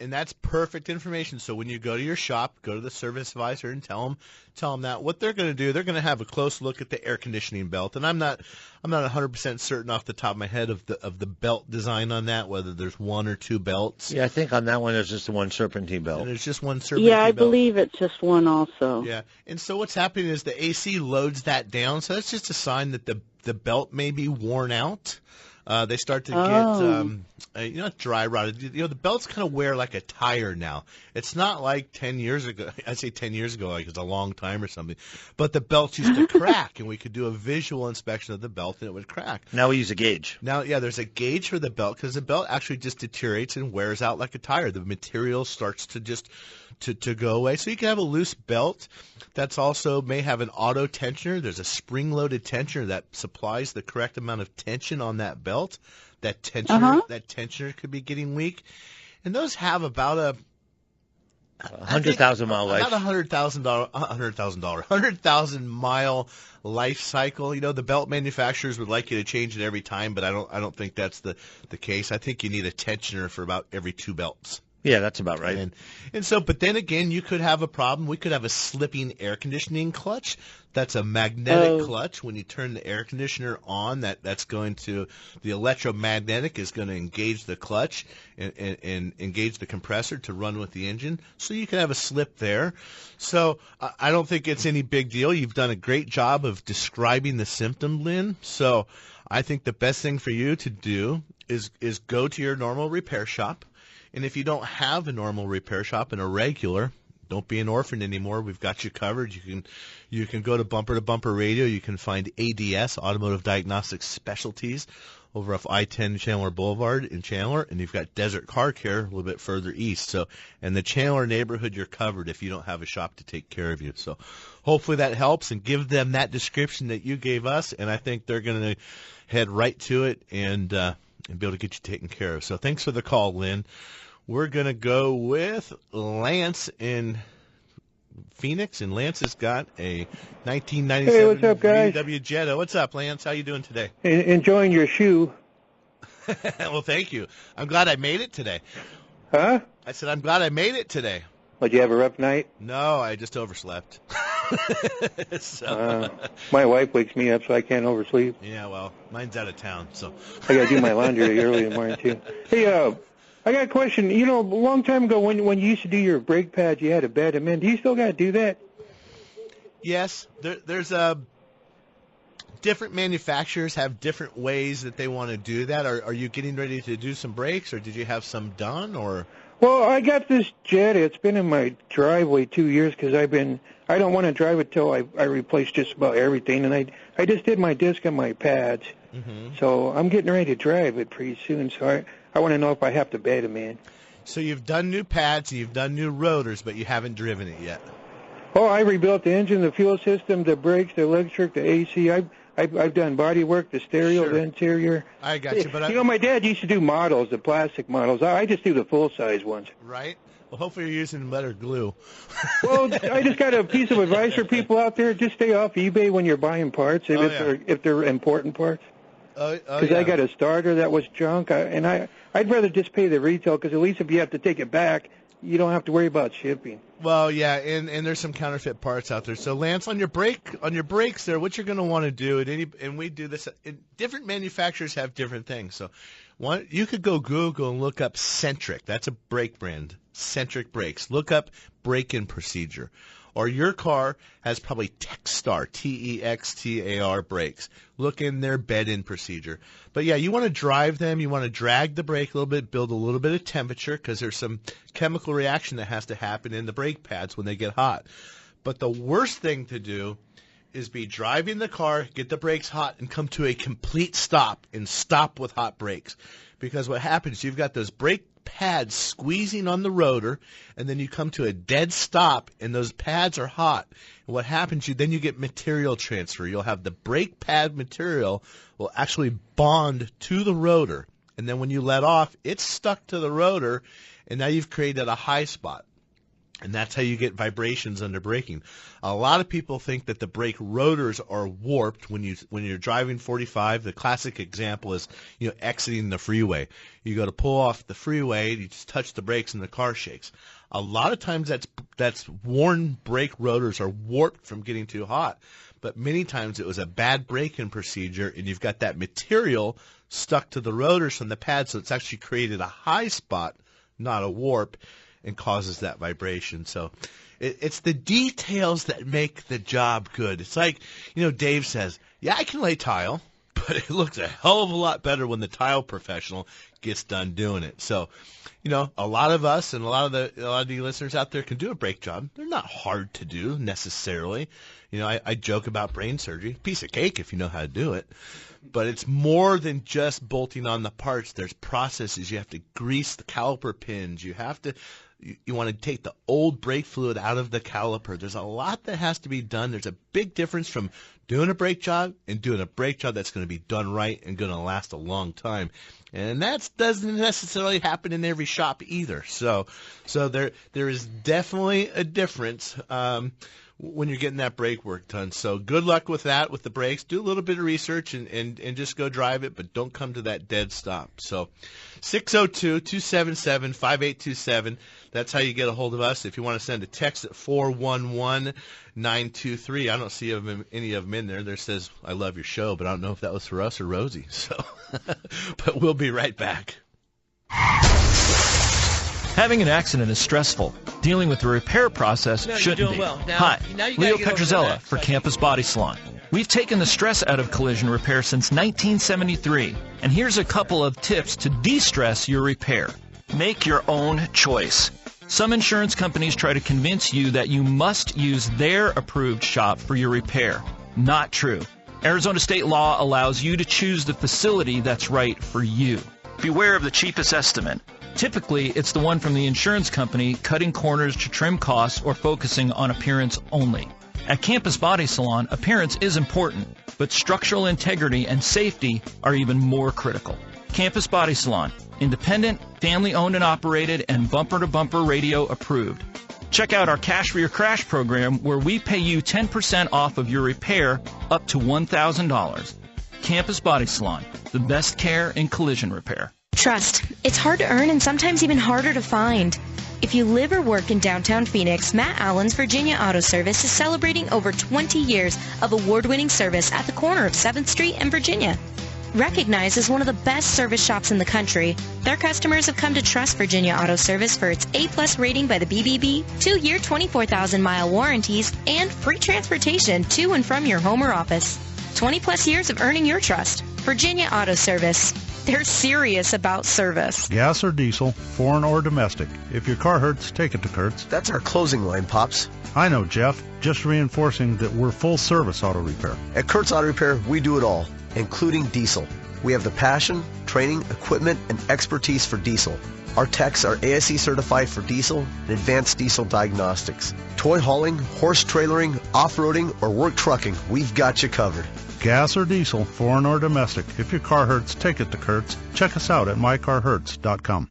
and that's perfect information. So when you go to your shop, go to the service advisor and tell them that. What they're going to do, they're going to have a close look at the air conditioning belt. And I'm not 100% certain off the top of my head of the belt design on that, whether there's one or two belts. Yeah, I think on that one there's just the one serpentine belt. And there's just one serpentine belt. Yeah, I believe it's just one also. Yeah. And so what's happening is the AC loads that down. So that's just a sign that the belt may be worn out. They start to get, dry rotted. The belts kind of wear like a tire now. It's not like 10 years ago. I say 10 years ago, like it's a long time or something. But the belts used to crack, and we could do a visual inspection of the belt, and it would crack. Now we use a gauge. Now, yeah, there's a gauge for the belt because the belt actually just deteriorates and wears out like a tire. The material starts to just to go away. So you can have a loose belt that's also may have an auto tensioner. There's a spring-loaded tensioner that supplies the correct amount of tension on that belt. That tensioner could be getting weak. And those have about 100,000 mile life. Not $100,000 mile life cycle. You know, the belt manufacturers would like you to change it every time, but I don't think that's the case. I think you need a tensioner for about every 2 belts. Yeah, that's about right. And so, but then again, you could have a problem. We could have a slipping air conditioning clutch. That's a magnetic clutch. When you turn the air conditioner on, that's going to, the electromagnetic is going to engage the clutch and engage the compressor to run with the engine. So you can have a slip there. So I don't think it's any big deal. You've done a great job of describing the symptom, Lynn. So I think the best thing for you to do is go to your normal repair shop. And if you don't have a normal repair shop and a regular, don't be an orphan anymore. We've got you covered. You can go to Bumper Radio. You can find ADS, Automotive Diagnostics Specialties, over off I-10 Chandler Boulevard in Chandler, and you've got Desert Car Care a little bit further east. So, in the Chandler neighborhood, you're covered if you don't have a shop to take care of you. So, hopefully that helps, and give them that description that you gave us, and I think they're going to head right to it and be able to get you taken care of. So, thanks for the call, Lynn. We're going to go with Lance in Phoenix, and Lance has got a 1997 Hey, what's up, guys? VW Jetta. What's up, Lance? How you doing today? Enjoying your shoe. Well, thank you. I'm glad I made it today. Huh? I said I'm glad I made it today. Did you have a rough night? No, I just overslept. My wife wakes me up so I can't oversleep. Yeah, well, mine's out of town, so. I got to do my laundry early in the morning, too. Hey, I got a question. You know, a long time ago when you used to do your brake pads, you had to bed them in. Do you still got to do that? Yes. There's different manufacturers have different ways that they want to do that. Are you getting ready to do some brakes, or did you have some done, or? Well, I got this Jetta. It's been in my driveway 2 years because I don't want to drive it till I replace just about everything. And I just did my disc and my pads. Mm-hmm. So I'm getting ready to drive it pretty soon. So I want to know if I have to bed them in. So you've done new pads, you've done new rotors, but you haven't driven it yet. Oh, I rebuilt the engine, the fuel system, the brakes, the electric, the AC. I've done body work, the stereo, the interior. I got you, but you know, my dad used to do models, the plastic models. I just do the full size ones. Right. Well, hopefully you're using better glue. Well, I just got a piece of advice for people out there: just stay off eBay when you're buying parts, if they're important parts. Because I got a starter that was junk, and I'd rather just pay the retail, because at least if you have to take it back, you don't have to worry about shipping. Well, yeah, and there's some counterfeit parts out there. So, Lance, on your brakes there, what you're going to want to do, and we do this, different manufacturers have different things. So, you could go Google and look up Centric. That's a brake brand, Centric Brakes. Look up brake-in procedure. Or your car has probably Textar, Textar brakes. Look in their bed-in procedure. But, yeah, you want to drive them. You want to drag the brake a little bit, build a little bit of temperature, because there's some chemical reaction that has to happen in the brake pads when they get hot. But the worst thing to do is be driving the car, get the brakes hot, and come to a complete stop, and stop with hot brakes. Because what happens, you've got those brake pads squeezing on the rotor, and then you come to a dead stop, and those pads are hot. And what happens, then you get material transfer. You'll have the brake pad material will actually bond to the rotor, and then when you let off, it's stuck to the rotor, and now you've created a high spot. And that's how you get vibrations under braking. A lot of people think that the brake rotors are warped when you're driving 45. The classic example is, exiting the freeway. You go to pull off the freeway, you just touch the brakes and the car shakes. A lot of times that's worn brake rotors are warped from getting too hot. But many times it was a bad braking procedure, and you've got that material stuck to the rotors from the pad, so it's actually created a high spot, not a warp, and causes that vibration. So it's the details that make the job good. It's like, Dave says, yeah, I can lay tile, but it looks a hell of a lot better when the tile professional gets done doing it. So, a lot of us and a lot of the listeners out there can do a brake job. They're not hard to do necessarily. I joke about brain surgery, piece of cake if you know how to do it. But it's more than just bolting on the parts. There's processes. You have to grease the caliper pins. You have to You want to take the old brake fluid out of the caliper. There's a lot that has to be done. There's a big difference from doing a brake job and doing a brake job that's going to be done right and going to last a long time. And that doesn't necessarily happen in every shop either. So there is definitely a difference when you're getting that brake work done. So good luck with that, with the brakes. Do a little bit of research and just go drive it, but don't come to that dead stop. So 602-277-5827. That's how you get a hold of us. If you want to send a text at 411-923. I don't see any of them in there. There says, I love your show, but I don't know if that was for us or Rosie. So, but we'll be right back. Having an accident is stressful. Dealing with the repair process shouldn't be. Well. Now, Hi, now you Leo gotta get over Petrozella that. for Campus Body Salon. We've taken the stress out of collision repair since 1973, and here's a couple of tips to de-stress your repair. Make your own choice. Some insurance companies try to convince you that you must use their approved shop for your repair. Not true. Arizona state law allows you to choose the facility that's right for you. Beware of the cheapest estimate. Typically, it's the one from the insurance company cutting corners to trim costs or focusing on appearance only. At Campus Body Salon, appearance is important, but structural integrity and safety are even more critical. Campus Body Salon, independent, family-owned and operated, and bumper-to-bumper radio approved. Check out our Cash for Your Crash program, where we pay you 10% off of your repair up to $1,000. Campus Body Salon, the best care in collision repair. Trust. It's hard to earn and sometimes even harder to find. If you live or work in downtown Phoenix, Matt Allen's Virginia Auto Service is celebrating over 20 years of award-winning service at the corner of 7th Street and Virginia. Recognized as one of the best service shops in the country, their customers have come to trust Virginia Auto Service for its A+ rating by the BBB, 2-year 24,000-mile warranties, and free transportation to and from your home or office. 20+ years of earning your trust. Virginia Auto Service. They're serious about service. Gas or diesel, foreign or domestic. If your car hurts, take it to Kurt's. That's our closing line, Pops. I know, Jeff. Just reinforcing that we're full-service auto repair. At Kurt's Auto Repair, we do it all, including diesel. We have the passion, training, equipment, and expertise for diesel. Our techs are ASE certified for diesel and advanced diesel diagnostics. Toy hauling, horse trailering, off-roading, or work trucking, we've got you covered. Gas or diesel, foreign or domestic. If your car hurts, take it to Kurt's. Check us out at mycarhurts.com.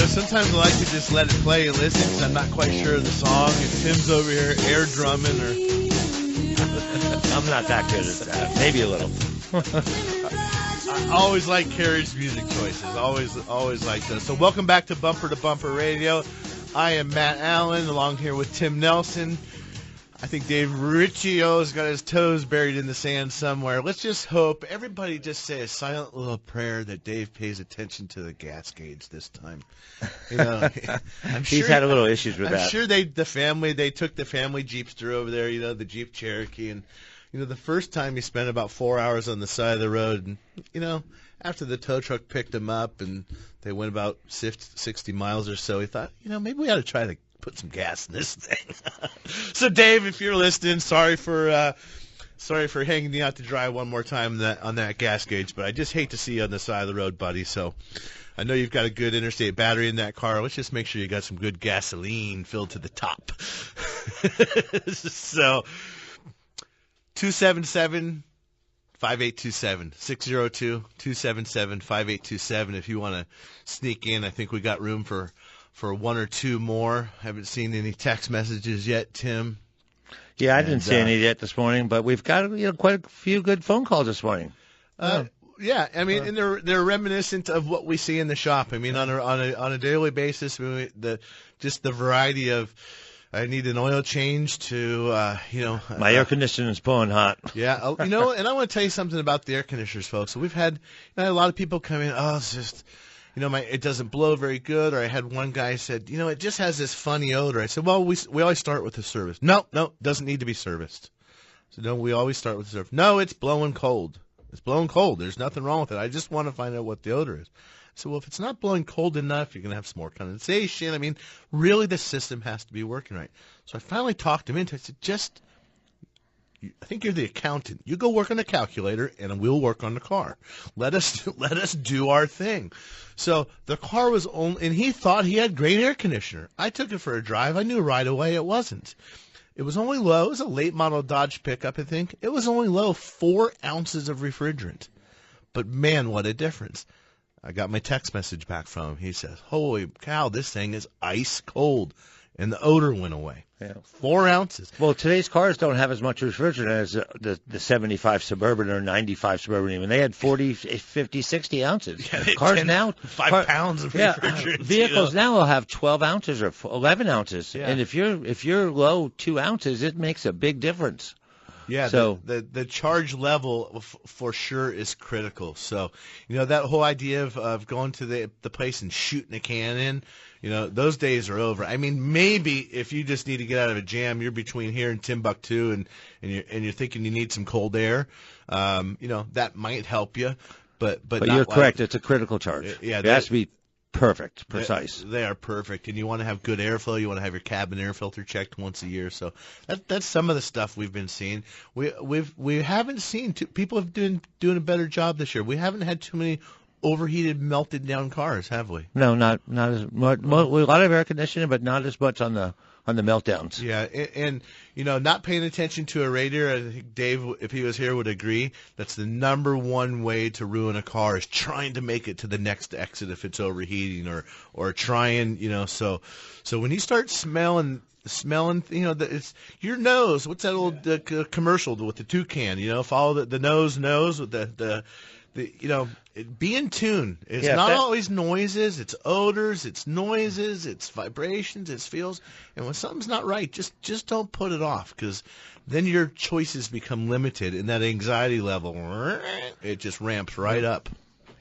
Sometimes I like to just let it play and listen because I'm not quite sure of the song. And Tim's over here air drumming or... I'm not that good at that. Maybe a little. I always like Carrie's music choices. Always like those. So welcome back to Bumper Radio. I am Matt Allen, along here with Tim Nelson. I think Dave Riccio's got his toes buried in the sand somewhere. Let's just hope everybody just say a silent little prayer that Dave pays attention to the gas gauge this time. You know, He's had a little issues with that. I'm sure they took the family Jeepster over there, you know, the Jeep Cherokee, and you know, the first time he spent about 4 hours on the side of the road, and you know, after the tow truck picked him up and they went about 60 miles or so, he thought, you know, maybe we ought to try to put some gas in this thing. So, Dave, if you're listening, sorry for hanging you out to dry one more time on that gas gauge, but I just hate to see you on the side of the road, buddy. So, I know you've got a good Interstate Battery in that car. Let's just make sure you got some good gasoline filled to the top. So, 277-5827, 602-277-5827. If you want to sneak in, I think we got room for one or two more. Haven't seen any text messages yet, Tim. Yeah, I didn't see any yet this morning, but we've got quite a few good phone calls this morning. Yeah, I mean, and they're reminiscent of what we see in the shop. I mean, on a daily basis, just the variety of, I need an oil change to, my air conditioner is pulling hot. Yeah, and I want to tell you something about the air conditioners, folks. So we've had a lot of people come in. Oh, it's just, it doesn't blow very good. Or I had one guy said, it just has this funny odor. I said, well, we always start with the service. No, doesn't need to be serviced. So no, we always start with the service. No, it's blowing cold. It's blowing cold. There's nothing wrong with it. I just want to find out what the odor is. So, well, if it's not blowing cold enough, you're going to have some more condensation. I mean, really the system has to be working right. So I finally talked him into it. I said, I think you're the accountant. You go work on the calculator, and we'll work on the car. Let us do our thing. So the car was only, and he thought he had great air conditioner. I took it for a drive. I knew right away it wasn't. It was only low. It was a late model Dodge pickup, I think. It was only low 4 ounces of refrigerant. But man, what a difference. I got my text message back from him. He says, holy cow, this thing is ice cold. And the odor went away. Yeah. 4 ounces. Well, today's cars don't have as much refrigerant as the 75 Suburban or 95 Suburban even. They had 40, 50, 60 ounces. Yeah, cars now 5 pounds of refrigerant. Vehicles now will have 12 ounces or 11 ounces. Yeah. And if you're low 2 ounces, it makes a big difference. Yeah, so the charge level for sure is critical. So, that whole idea of going to the place and shooting a can in, those days are over. I mean, maybe if you just need to get out of a jam, you're between here and Timbuktu, and you're thinking you need some cold air, that might help you. But you're correct. It's a critical charge. Yeah, it has to be perfect, precise. They are perfect, and you want to have good airflow. You want to have your cabin air filter checked once a year. So that's some of the stuff we've been seeing. We haven't seen people have been doing a better job this year. We haven't had too many overheated, melted down cars, have we? No, not as much. A lot of air conditioning, but not as much on the meltdowns. Yeah, and not paying attention to a radiator. I think Dave, if he was here, would agree. That's the number one way to ruin a car, is trying to make it to the next exit if it's overheating, or trying, So when you start smelling, it's your nose. What's that old commercial with the toucan? Follow the nose with the be in tune. It's not always noises. It's odors. It's noises. It's vibrations. It's feels. And when something's not right, just don't put it off, because then your choices become limited, and that anxiety level, it just ramps right up.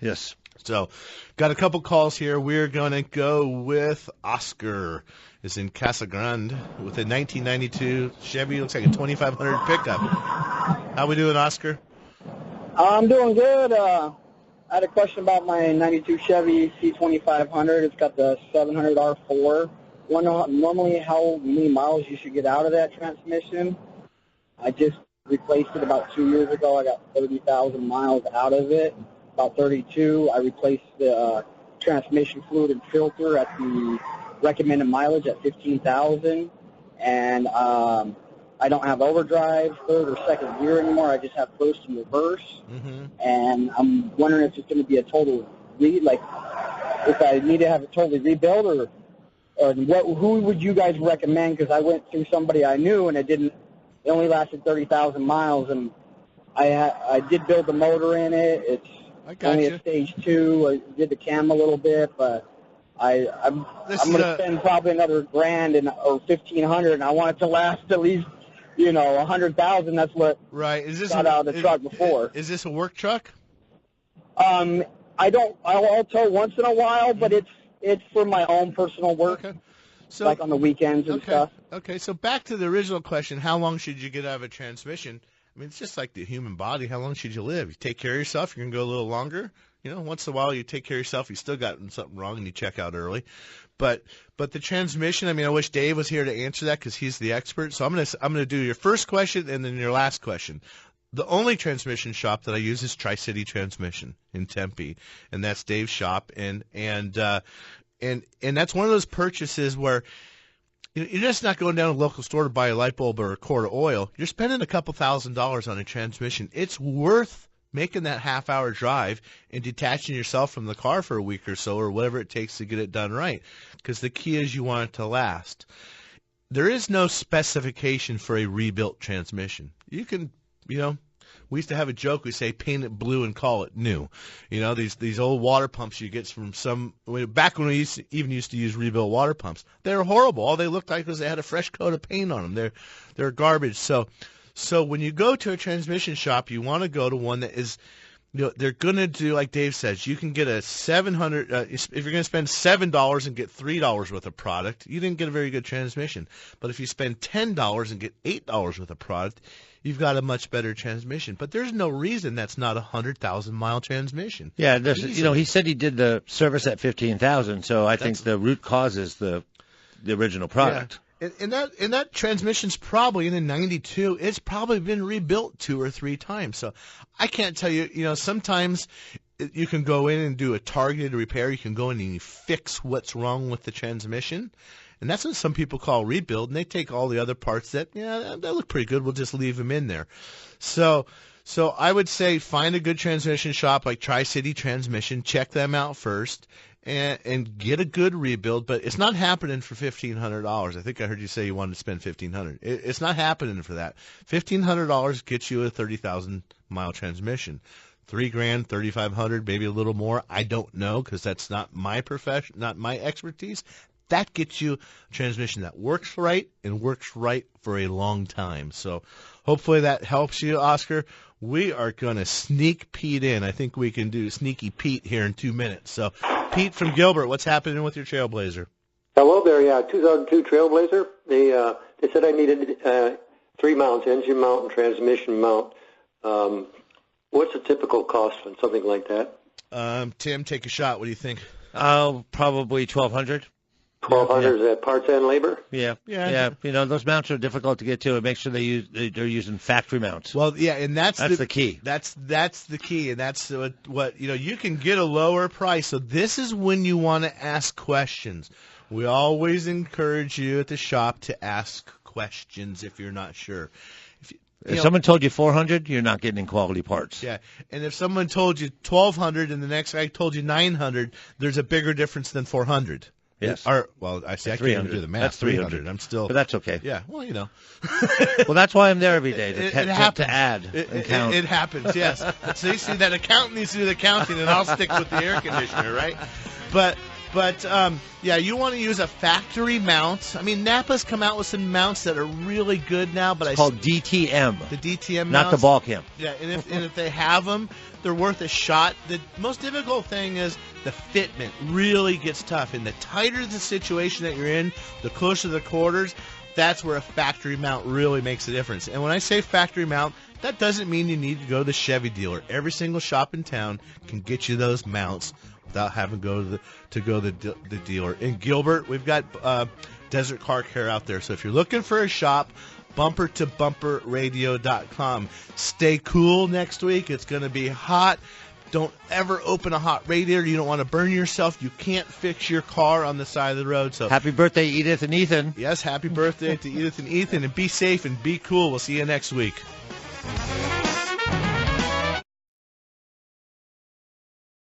Yes. So, got a couple calls here. We're going to go with Oscar. Is in Casa Grande with a 1992 Chevy. Looks like a 2500 pickup. How we doing, Oscar? I'm doing good. I had a question about my 92 Chevy C2500. It's got the 700 R4. Wonder normally how many miles you should get out of that transmission. I just replaced it about 2 years ago. I got 30,000 miles out of it, about 32. I replaced the transmission fluid and filter at the recommended mileage at 15,000. And I don't have overdrive, third or second gear anymore. I just have first and reverse. Mm-hmm. And I'm wondering if it's going to be a total if I need to have it totally rebuilt, or who would you guys recommend? Because I went through somebody I knew, and it only lasted 30,000 miles, and I did build the motor in it. It's only at stage 2. I did the cam a little bit, but I'm going to spend probably another $1,000 or $1,500, and I want it to last at least 100,000. That's what got out of the truck before. Is this a work truck? I'll tow once in a while, but it's for my own personal work, like on the weekends and stuff. Okay, so back to the original question: how long should you get out of a transmission? I mean, it's just like the human body. How long should you live? You take care of yourself, you're gonna go a little longer. Once in a while you take care of yourself, you still got something wrong, and you check out early. But the transmission, I mean, I wish Dave was here to answer that, because he's the expert. So I'm gonna do your first question and then your last question. The only transmission shop that I use is Tri-City Transmission in Tempe, and that's Dave's shop. And that's one of those purchases where you're just not going down to a local store to buy a light bulb or a quart of oil. You're spending a couple $1,000s on a transmission. It's worth making that half-hour drive and detaching yourself from the car for a week or so, or whatever it takes to get it done right, because the key is you want it to last. There is no specification for a rebuilt transmission. You can, we used to have a joke. We say paint it blue and call it new. These old water pumps you get from back when we used to use rebuilt water pumps. They were horrible. All they looked like was they had a fresh coat of paint on them. They're garbage. So when you go to a transmission shop, you want to go to one that is they're going to do, like Dave says, you can get a $700, if you're going to spend $7 and get $3 worth of product, you didn't get a very good transmission. But if you spend $10 and get $8 worth of product, you've got a much better transmission. But there's no reason that's not a 100,000-mile transmission. Yeah, he said he did the service at 15,000, so I think the root cause is the original product. Yeah. And that transmission's probably in a 92. It's probably been rebuilt 2 or 3 times. So I can't tell you. Sometimes you can go in and do a targeted repair. You can go in and you fix what's wrong with the transmission, and that's what some people call rebuild. And they take all the other parts that look pretty good. We'll just leave them in there. So I would say find a good transmission shop like Tri-City Transmission. Check them out first. And get a good rebuild, but it's not happening for $1,500. I think I heard you say you wanted to spend $1,500. It's not happening for that. $1,500 gets you a 30,000-mile transmission. $3,000, $3,500, maybe a little more. I don't know because that's not my profession, not my expertise. That gets you a transmission that works right and works right for a long time. So hopefully that helps you, Oscar. We are going to sneak Pete in. I think we can do Sneaky Pete here in 2 minutes. So, Pete from Gilbert, what's happening with your Trailblazer? Hello there, 2002 Trailblazer. They said I needed 3 mounts, engine mount and transmission mount. What's a typical cost on something like that? Tim, take a shot. What do you think? Probably $1,200. $1,200 is that parts and labor? Yeah. Those mounts are difficult to get to. Make sure they're using factory mounts. Well, yeah, and that's the key. That's the key, and that's what you can get a lower price. So this is when you want to ask questions. We always encourage you at the shop to ask questions if you're not sure. If someone told you $400, you're not getting quality parts. Yeah, and if someone told you $1,200 and the next guy told you $900, there's a bigger difference than $400. Yes. I can't even do the math. That's $300. I'm still. But that's okay. Yeah. Well, Well, that's why I'm there every day to add and count. It happens. Yes. So you see, that accountant needs to do the counting, and I'll stick with the air conditioner, right? But you want to use a factory mount. I mean, Napa's come out with some mounts that are really good now, but it's called DTM. The DTM not mounts. The ball cam. Yeah, and if they have them, they're worth a shot. The most difficult thing is the fitment really gets tough, and the tighter the situation that you're in, the closer the quarters. That's where a factory mount really makes a difference. And when I say factory mount, that doesn't mean you need to go to the Chevy dealer. Every single shop in town can get you those mounts without having to go to the dealer. In Gilbert, we've got Desert Car Care out there. So if you're looking for a shop, bumpertobumperradio.com. Stay cool next week. It's going to be hot. Don't ever open a hot radiator. You don't want to burn yourself. You can't fix your car on the side of the road. So happy birthday, Edith and Ethan. Yes, happy birthday to Edith and Ethan. And be safe and be cool. We'll see you next week.